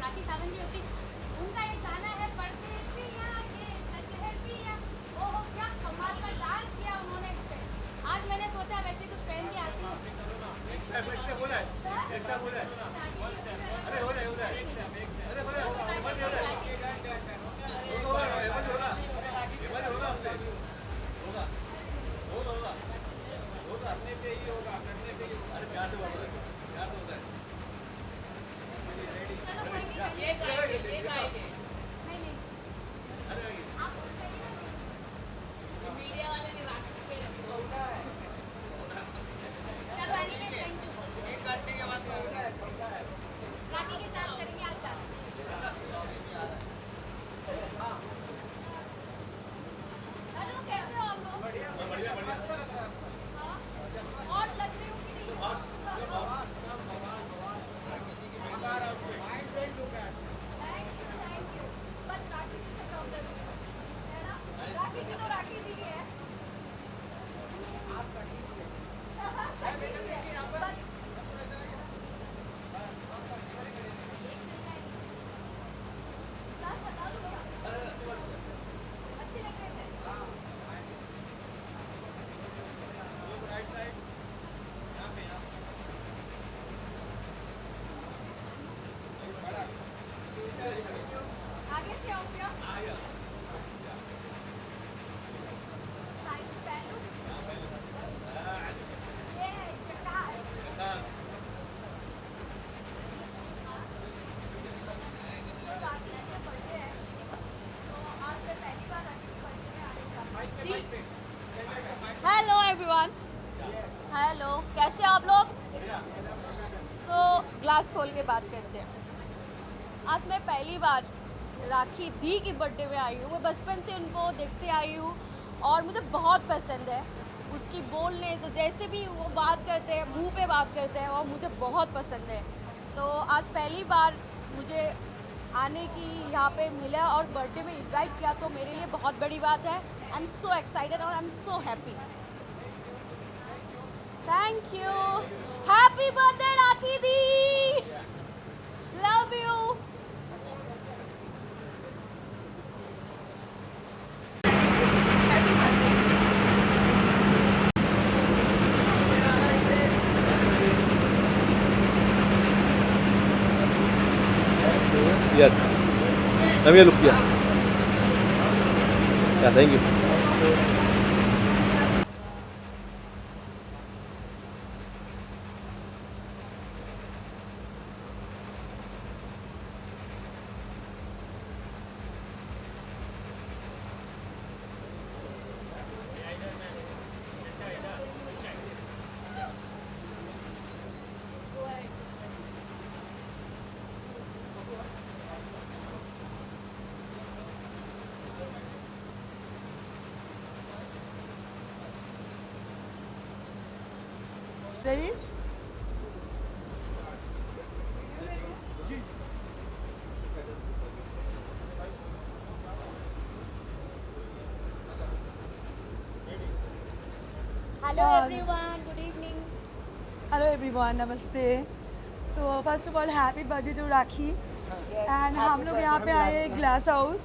Rakhi Sawant ji होती, उनका एक गाना है पढ़ते पिया के सजहे पिया, ओह क्या कमाल का डांस किया उन्होंने इस पे। आज मैंने सोचा वैसे कुछ पहन के आती हूँ। आप लोग? ग्लास खोल के बात करते हैं। आज मैं पहली बार राखी दी की बर्थडे में आई हूँ। मैं बचपन से उनको देखते आई हूँ और मुझे बहुत पसंद है उसकी बोलने, तो जैसे भी वो बात करते हैं, मुंह पे बात करते हैं, और मुझे बहुत पसंद है। तो आज पहली बार मुझे आने की यहाँ पे मिला और बर्थडे में इनवाइट किया, तो मेरे लिए बहुत बड़ी बात है। आई एम सो एक्साइटेड और I am so happy. Thank you. Happy birthday rakhi the, love you. Yes. Let me look here. Yeah, thank you. Ready? Hello everyone, good evening. Hello everyone, namaste. So first of all, happy birthday to Rakhi. And हम लोग यहाँ पे आए glass house,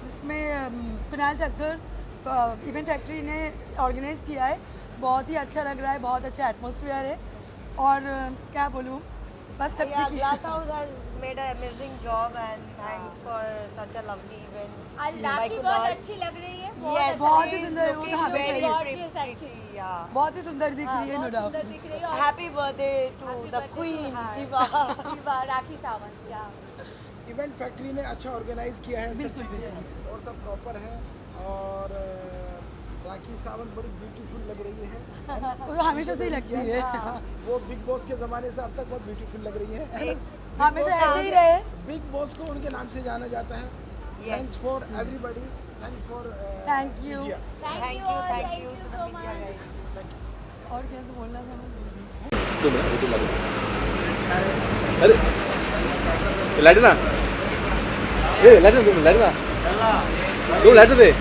जिसमें Kunal Thakkar event factory ने organise किया है। बहुत ही अच्छा लग रहा है, बहुत अच्छा एटमॉस्फेयर है और क्या बोलूँ, बस सब Yeah, ठीक Glass House has made an amazing job and thanks for such a lovely event. आज by राखी Kunal. बहुत अच्छी लग रही है। Yes, बहुत she ही is सुंदर, वो तो looking हमेशा very ही gorgeous pretty. Yeah. बहुत ही सुंदर दिख रही है, नो बहुत डाउट। सुंदर दिख रही है और Happy birthday to happy the birthday to Queen, her. Diva. दिवा राखी सावंत। या इवेंट फैक्ट्री ने अच्छा ऑर्गेनाइज किया है, सब चीज़ें और सब प्रॉपर है। और राखी सावंत बड़ी ब्यूटीफुल लग रही है। वो हमेशा से ही लगती है, वो बिग बॉस के ज़माने से अब तक बहुत ब्यूटीफुल लग रही है। हमेशा ऐसे ही रहे। बिग बॉस को उनके नाम से जाना जाता है। Thanks for everybody, thanks for thank you. Thank you to the media guys. और क्या तो बोलना था मुझे? तुम ना, वो तो लगे। अरे लाइट ना, ये लाइट ना, तुम लाइट ना, तुम light they.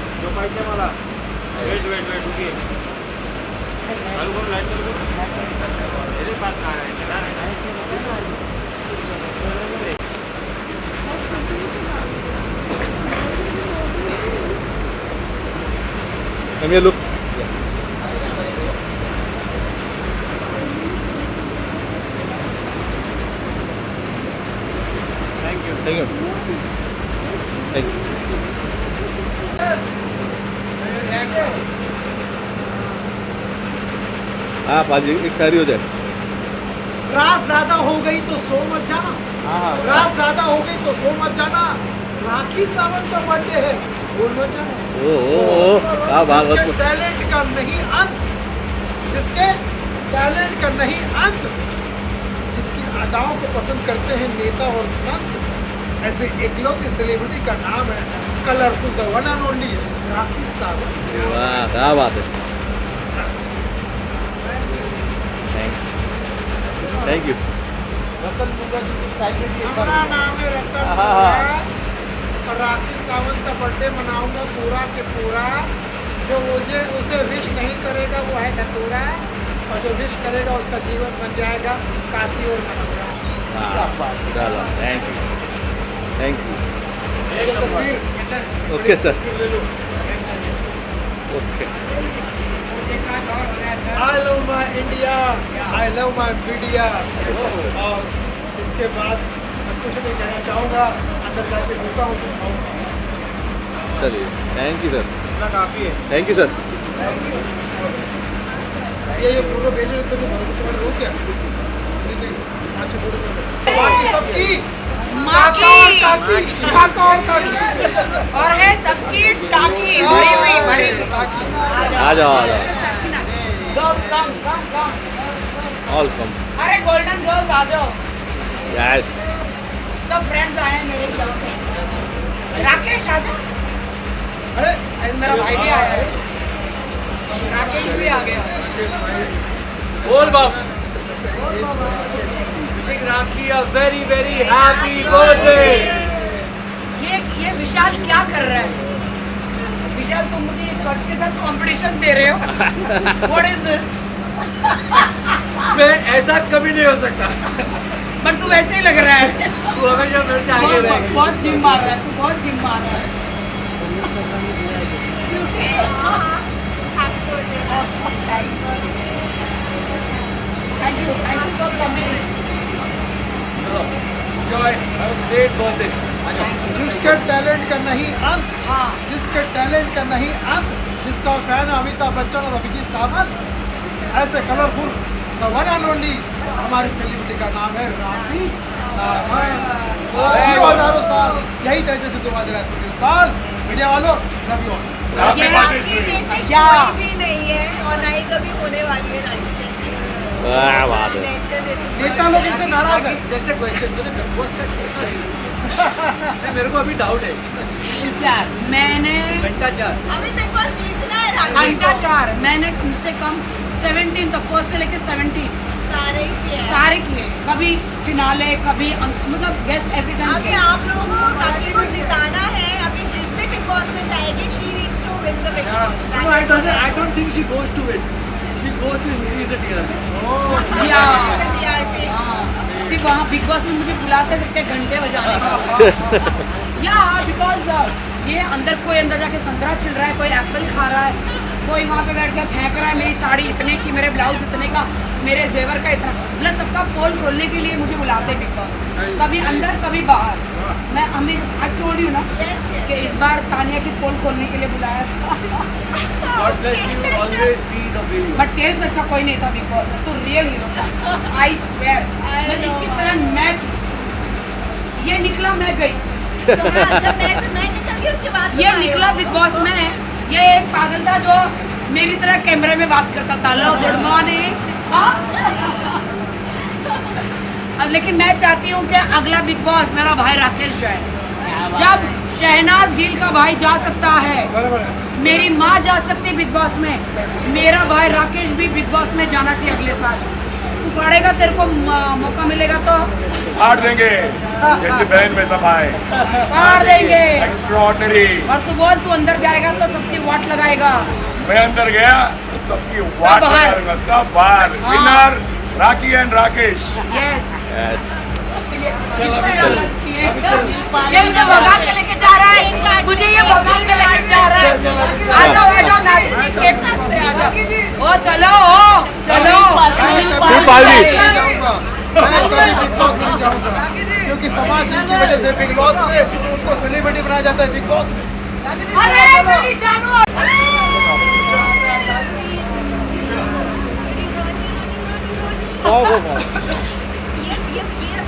Let me look. Thank you. Thank you. Thank you. हाँ पाजी एक शायरी हो जाए। रात ज्यादा हो गई तो सो मत जाना। रात ज्यादा हो गई तो सो मत जाना। राखी सावंत का बर्थडे है, भूल मत जाना। क्या बात जिसके है। टैलेंट का नहीं अंत, जिसके टैलेंट का नहीं अंत, जिसकी अदाओं को पसंद करते हैं नेता और संत, ऐसे एकलौते सेलिब्रिटी का नाम है colourful the one and only Rakhi Sawant. वाह क्या बात है। Thank you. हमारा नाम है रतन मुर्गा और राखी सावंत का बर्थडे मनाऊंगा पूरा के पूरा। जो मुझे उसे विश नहीं करेगा वो है धतूरा, और जो विश करेगा उसका जीवन बन जाएगा काशी और मथुरा। चलो थैंक यू, थैंक यू। ये तस्वीर okay sir, okay. I love my India, I love my media. और इसके बाद मैं कुछ नहीं कहना चाहूँगा, अंदर जाके भूखा हूँ, कुछ खाऊंगा। चलिए थैंक यू सर। इतना काफ़ी है। Thank you sir. ये फोटो भेज रहे थे तो तुम्हारे रोक क्या? अच्छा फोटो बाकी सबकी माँ की काका और काकी और है सबकी टाकी भरी हुई भरी हुई। आ जाओ आ जाओ। Girls, come. ऑल कम अरे गोल्डन गर्ल्स आ जाओ, यस सब फ्रेंड्स आए हैं मेरे यहाँ पे। राकेश आ जाओ। अरे मेरा भाई भी आया है, राकेश भी आ गया। बोल बाप wishing rakhi a very very happy birthday. ये विशाल क्या कर रहा है? विशाल तुम मुझे चर्च के साथ कंपटीशन दे रहे हो? What is this? मैं ऐसा कभी नहीं हो सकता। पर तू वैसे ही लग रहा है। तू हमेशा मेरे से आगे रहेगी। बहुत जिम मार रहा है, तू बहुत जिम मार रहा है। Thank you for coming. Enjoy, have a great birthday. जिसके टैलेंट का नहीं अंत, हाँ, जिसके टैलेंट का नहीं अंत, जिसका फैन है अमिताभ बच्चन और अभिजीत सावंत, ऐसे colourful the one and only हमारी सेलिब्रिटी का नाम है राखी सावंत। और हजारों साल यही तरीके से दुआ दिला सकते काल मीडिया वालों लव यू ऑल। ये राखी जैसे कोई भी नहीं है और ना ही कभी होने वाली है राखी जैसी। वाह बात है। नेता लोग इनसे नाराज है। जस्ट अ क्वेश्चन, तूने बिग बॉस का कितना सीजन? मेरे को अभी डाउट है मैंने घंटा 4 हमें बिग बॉस जीतना है राखी घंटा को। 4 मैंने कम से कम 17 तक फर्स्ट से लेके 17 सारे किए हैं। सारे किए, कभी फिनाले कभी मतलब गेस्ट एवरी टाइम। अभी आप लोगों को राखी को जिताना है। अभी जिस भी बिग बॉस में जाएगी she needs to win the big boss. I don't think she goes to win. She goes to increase the TRP. सिर्फ वहाँ बिग बॉस में मुझे बुलाते सबके घंटे बजाने का। या बिकॉज ये अंदर कोई अंदर जाके संतरा छिल रहा है, कोई एप्पल खा रहा है, कोई वहाँ पे बैठ के फेंक रहा है मेरी साड़ी इतने की, मेरे ब्लाउज इतने का, मेरे जेवर का इतना, मतलब सबका पोल खोलने के लिए मुझे बुलाते हैं बिग बॉस, कभी अंदर कभी बाहर। मैं हमेशा आई टोल्ड यू ना कि इस बार तानिया की पोल खोलने के लिए बुलाया था। God bless you. Always be the way you are. But तेरे से अच्छा कोई नहीं था बिग बॉस में, तो रियल हीरो था। आई स्वेयर मैं इसकी तरह मैं थी। ये निकला मैं गई, जब मैं निकल गई उसके बाद ये निकला बिग बॉस में। ये एक पागल था जो मेरी तरह कैमरे में बात करता था, लो गुड मॉर्निंग। अब लेकिन मैं चाहती हूँ कि अगला बिग बॉस मेरा भाई राकेश जो है, जब शहनाज गिल का भाई जा सकता है, मेरी माँ जा सकती है बिग बॉस में, मेरा भाई राकेश भी बिग बॉस में जाना चाहिए अगले साल। तू पढ़ेगा, तेरे को मौका मिलेगा तो फाड़ देंगे जैसे बहन में सब आए, फाड़ देंगे। एक्स्ट्राऑर्डिनरी। और तू बोल तू अंदर जाएगा तो सबकी वाट लगाएगा। मैं अंदर गया तो सबकी वाट बाहर। लगाऊंगा, सब बाहर। Winner rakhi and Rakesh. Yes yes ये मुझे भगा के लेके जा रहा है, मुझे ये भगा के लेके जा रहा है। आ जाओ नाचने, केक काटते आ जाओ। ओ चलो चलो क्योंकि समाज जिनकी वजह से बिग बॉस में उनको सेलिब्रिटी बनाया जाता है बिग बॉस में। अरे मेरी जानू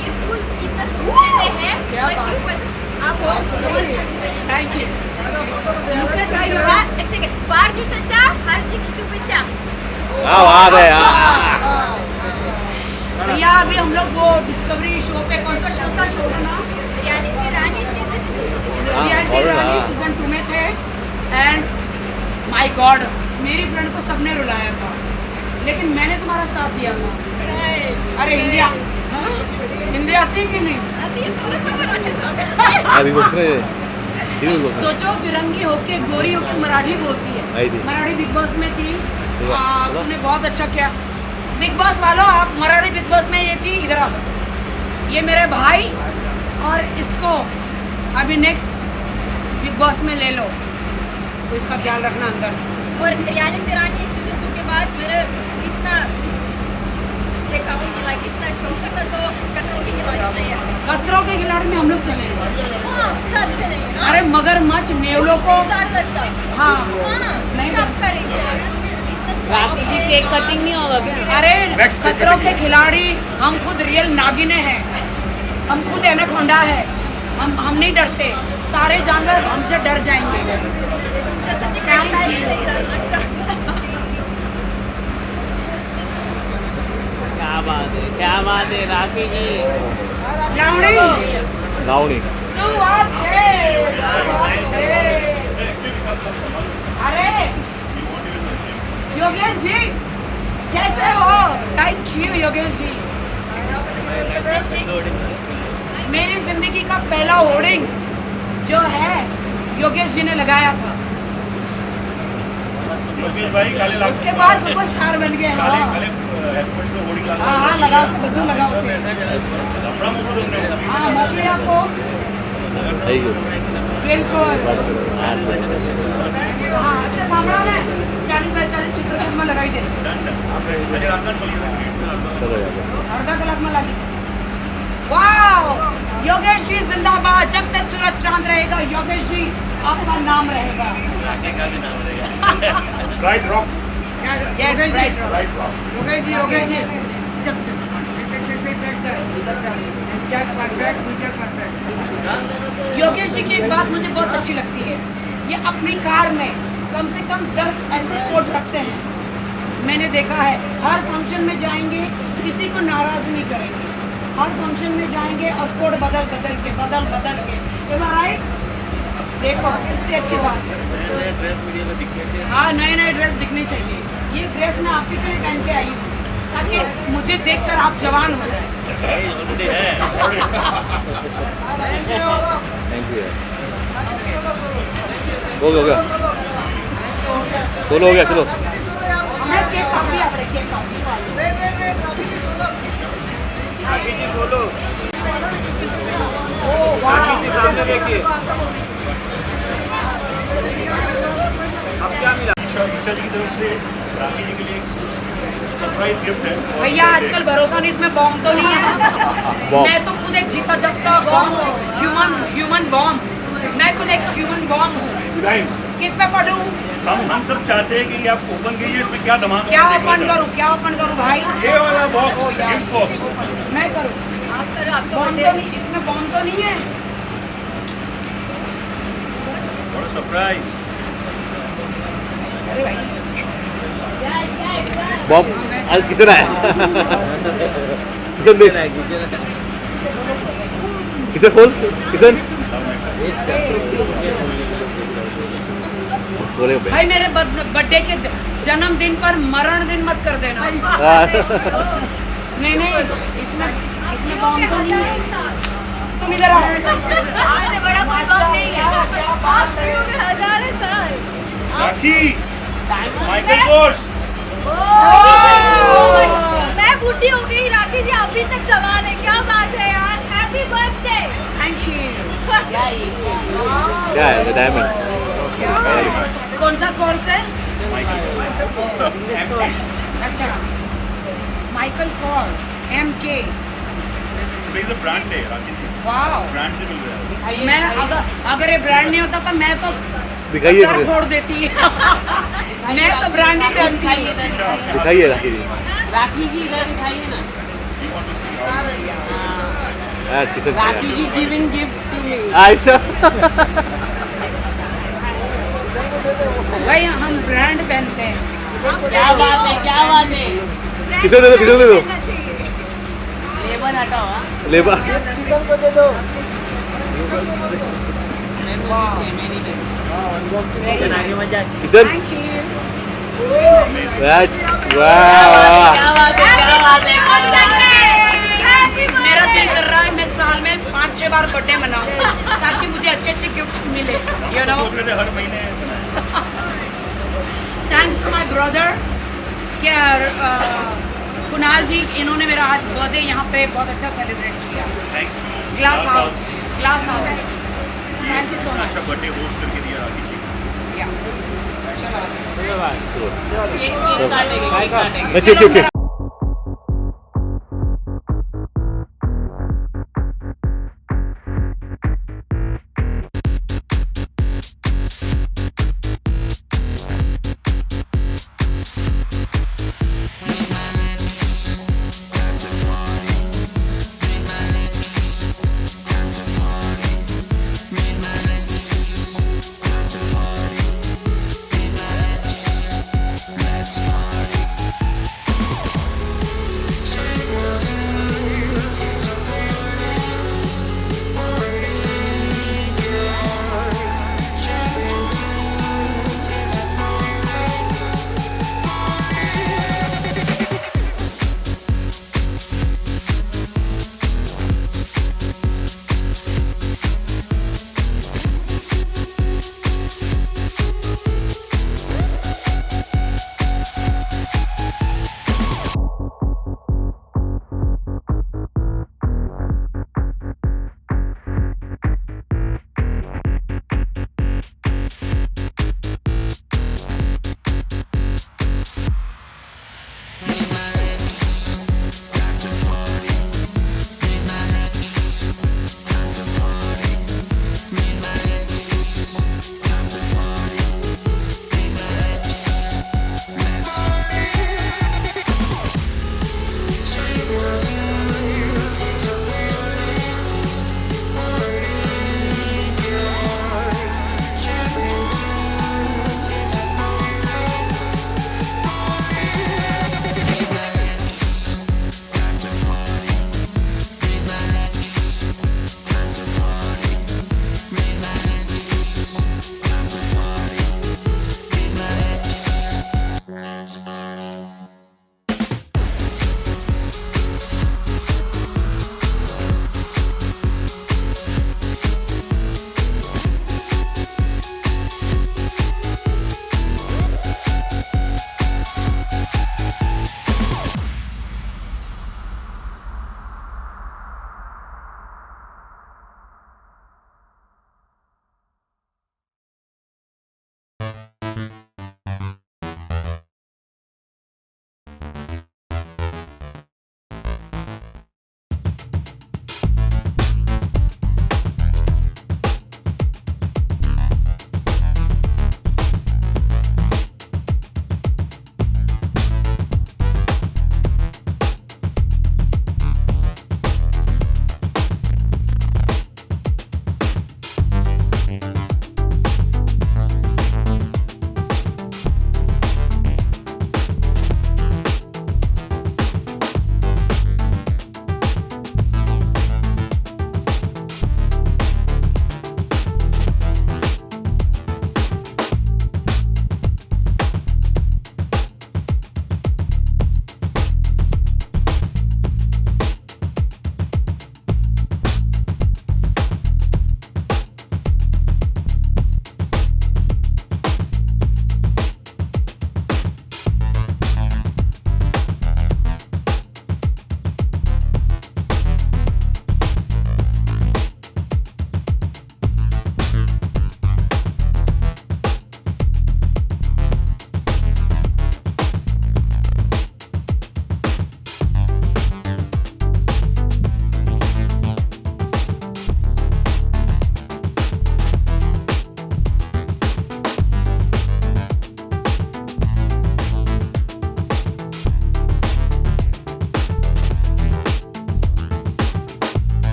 ये फूल इतना सुंदर है। क्या बात। Thank you. एक सेकंड वाढदिवसाच्या हार्दिक शुभेच्छा। क्या बात है यार। भैया अभी हम लोग वो डिस्कवरी शो पे, कौन सा शो था, शो का नाम रियलिटी रानी सीजन 2 रियलिटी रानी सीजन 2 में थे। एंड माय गॉड मेरी फ्रेंड को सबने रुलाया था, लेकिन मैंने तुम्हारा साथ दिया था। अरे हिंदी आती कि नहीं? अभी बोल रहे सोचो फिरंगी होके गोरी होके मराठी बोलती है। मराठी बिग बॉस में थी, तुमने बहुत अच्छा किया। बिग बॉस वालों आप मराठी बिग बॉस में ये थी, इधर आओ। ये मेरे भाई और इसको अभी नेक्स्ट बिग बॉस में ले लो, तो इसका ख्याल रखना अंदर। और रियलिटी रानी सीजन 2 के बाद मेरे इतना दिखाऊंगी लाइक इतना शौक करना तो कतरों की खिलाड़ी चाहिए। कतरों के खिलाड़ी में हम लोग चलेंगे। सब चलेंगे। अरे मगरमच्छ नेवलों को हाँ नहीं सब करेंगे। केक कटिंग नहीं होगा क्या? अरे खतरों के खिलाड़ी हम खुद रियल नागिने हैं, हम खुद एनाकोंडा है, हम नहीं डरते, सारे जानवर हमसे डर जाएंगे। क्या बात है राखी जी। लावणी लावणी सुवात छे। अरे योगेश जी कैसे हो? Thank you Yogesh ji. मेरी जिंदगी का पहला होर्डिंग्स जो है योगेश जी ने लगाया था। योगेश भाई काले लाख उसके बाद सुपरस्टार बन गए। हाँ हाँ लगाओ से बदू लगाओ से। हाँ मोकली आपको बिल्कुल। हाँ अच्छा सामना है 40x40 चित्रकूट में लगाई दे अर्धा कलाक में लगी दे। वाह योगेश जी जिंदाबाद। जब तक सूरज चांद रहेगा योगेश जी आपका नाम रहेगा। Bright rocks. Yes, right. Yogesh ji जब योगेश जी की एक बात मुझे बहुत अच्छी लगती है। ये अपनी कार में कम से कम 10 ऐसे कोट रखते हैं। मैंने देखा है हर फंक्शन में जाएंगे किसी को नाराज नहीं करेंगे। हर फंक्शन में जाएंगे और कोट बदल के राइट। देखो कितनी अच्छी बात है। हाँ नए नए ड्रेस दिखने चाहिए। ये ड्रेस मैं आपके लिए पहन के आई हूँ ताकि मुझे देखकर आप जवान हो जाए। Thank you. हो गया बोलो हो गया चलो। हमें केक काफी आपने केक काफी ओ वाह अब क्या मिला? ईशा जी की तरफ से राखी जी के लिए सरप्राइज गिफ्ट है। भैया आजकल भरोसा नहीं इसमें बॉम्ब तो नहीं है। मैं तो खुद एक जीता जागता बॉम्ब हूँ। Human bomb. मैं खुद एक ह्यूमन बॉम्ब हूँ। किस पे पढ़ूं? हम सब चाहते हैं कि आप ओपन कीजिए इसमें क्या धमाका। क्या ओपन करूं भाई? ये वाला बॉक्स गिफ्ट बॉक्स मैं करूं। आप करो। आप बॉम्ब तो नहीं इसमें बॉम्ब तो नहीं है। बड़ा सरप्राइज। अरे भाई बॉब आज किसे ना है किशन दे किशन खोल किशन बोले भाई मेरे बर्थडे के जन्मदिन पर मरण दिन मत कर देना। नहीं इसमें बॉम्ब तो नहीं है। तुम इधर आओ। आपसे बड़ा कोई बात नहीं है। आप शुरू में 1000 साल। राखी माइकल कोर्स। मैं बूढ़ी हो गई राखी जी अभी तक जवान है। क्या बात है यार। Happy birthday. Thank you. क्या है डायमंड कौन सा कोर्स है? अच्छा माइकल कोर्स MK। ब्रांड है राखी जी। वाह ब्रांड से मिल रहा है। मैं अगर ये ब्रांड नहीं होता तो मैं तो दिखाइए सर फोड़ देती। मैं तो ब्रांड ही पहनती हूँ। दिखाइए राखी जी इधर दिखाइए ना। यार किशन राखी जी गिविंग गिफ्ट टू मी। ऐसा भाई हम ब्रांड पहनते हैं। क्या बात है किशन दे दो लेबल हटाओ। हाँ? लेबा किशन को दे दो। Kishan thank you. मेरा दिल कर रहा है मैं साल में 5-6 बार बर्थडे मनाऊं ताकि मुझे अच्छे गिफ्ट मिले। यू नो हर महीने। थैंक्स टू माय ब्रदर क्या कुणाल जी इन्होंने मेरा आज बर्थडे यहाँ पे बहुत अच्छा सेलिब्रेट किया। Glass house thank you so much. Birthday host करके दिया राखी जी। चलो केक काटेंगे केक